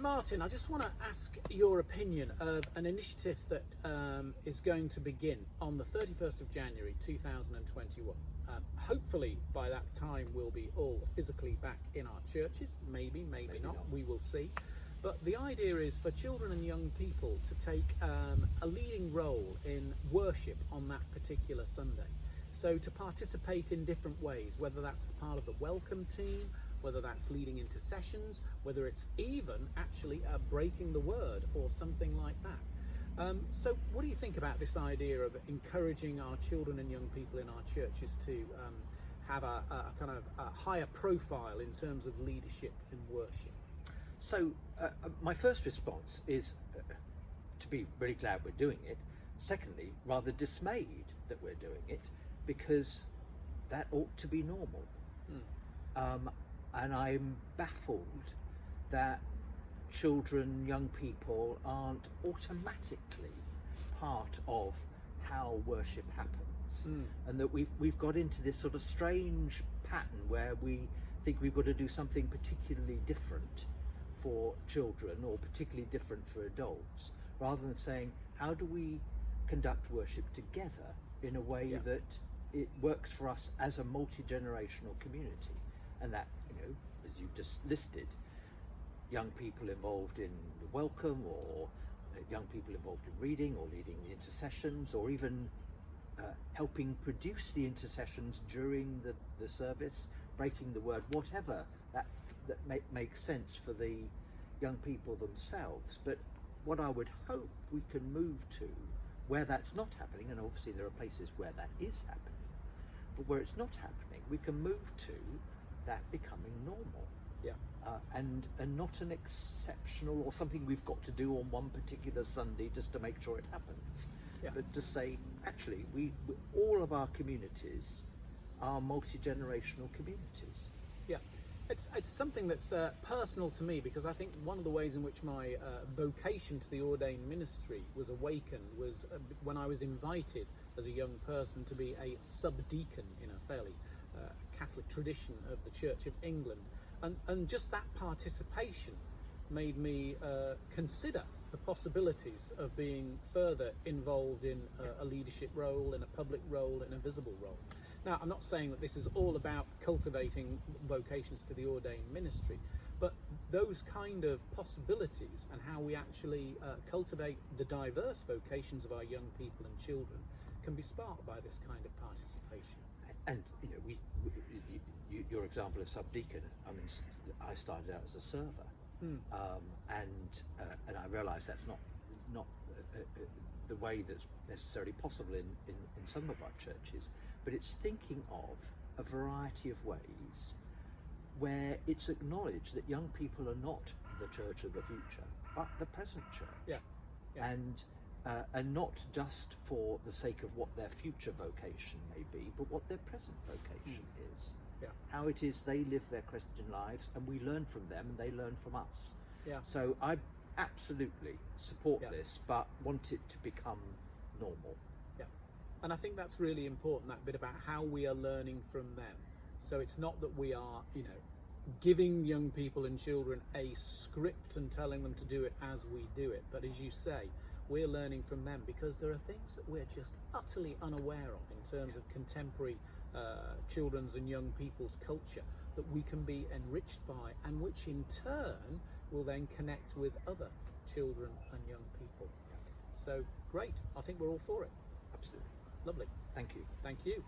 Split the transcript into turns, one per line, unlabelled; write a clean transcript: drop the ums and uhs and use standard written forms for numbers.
Martin, I just want to ask your opinion of an initiative that is going to begin on the 31st of January 2021. Hopefully by that time we'll be all physically back in our churches, maybe not, we will see. But the idea is for children and young people to take a leading role in worship on that particular Sunday. So to participate in different ways, whether that's as part of the welcome team, whether that's leading intercessions, whether it's even actually breaking the word or something like that. So what do you think about this idea of encouraging our children and young people in our churches to have a kind of a higher profile in terms of leadership in worship?
So my first response is to be really glad we're doing it. Secondly, rather dismayed that we're doing it, because that ought to be normal. And I'm baffled that children, young people aren't automatically part of how worship happens, and that we've got into this sort of strange pattern where we think we've got to do something particularly different for children or particularly different for adults, rather than saying, how do we conduct worship together in a way that it works for us as a multi-generational community? And that, as you've just listed, young people involved in the welcome, or young people involved in reading or leading the intercessions, or even helping produce the intercessions during the service, breaking the word, whatever that makes sense for the young people themselves. But what I would hope we can move to, where that's not happening, and obviously there are places where that is happening, but where it's not happening, we can move to that becoming normal, and not an exceptional or something we've got to do on one particular Sunday just to make sure it happens, but to say, actually, we all of our communities are multi-generational communities.
It's something that's personal to me, because I think one of the ways in which my vocation to the ordained ministry was awakened was when I was invited as a young person to be a subdeacon in a fairly Catholic tradition of the Church of England, and just that participation made me consider the possibilities of being further involved in a leadership role, in a public role, in a visible role. Now, I'm not saying that this is all about cultivating vocations to the ordained ministry, but those kind of possibilities and how we actually cultivate the diverse vocations of our young people and children can be sparked by this kind of participation.
And your example of subdeacon, I mean, I started out as a server, and I realise that's not the way that's necessarily possible in some of our churches, but it's thinking of a variety of ways where it's acknowledged that young people are not the church of the future, but the present church. And not just for the sake of what their future vocation may be, but what their present vocation is. How it is they live their Christian lives, and we learn from them and they learn from us. So I absolutely support this, but want it to become normal.
And I think that's really important, that bit about how we are learning from them. So it's not that we are, giving young people and children a script and telling them to do it as we do it, but as you say, we're learning from them, because there are things that we're just utterly unaware of in terms of contemporary children's and young people's culture that we can be enriched by, and which in turn will then connect with other children and young people. So great, I think we're all for it.
Absolutely.
Lovely.
Thank you.
Thank you.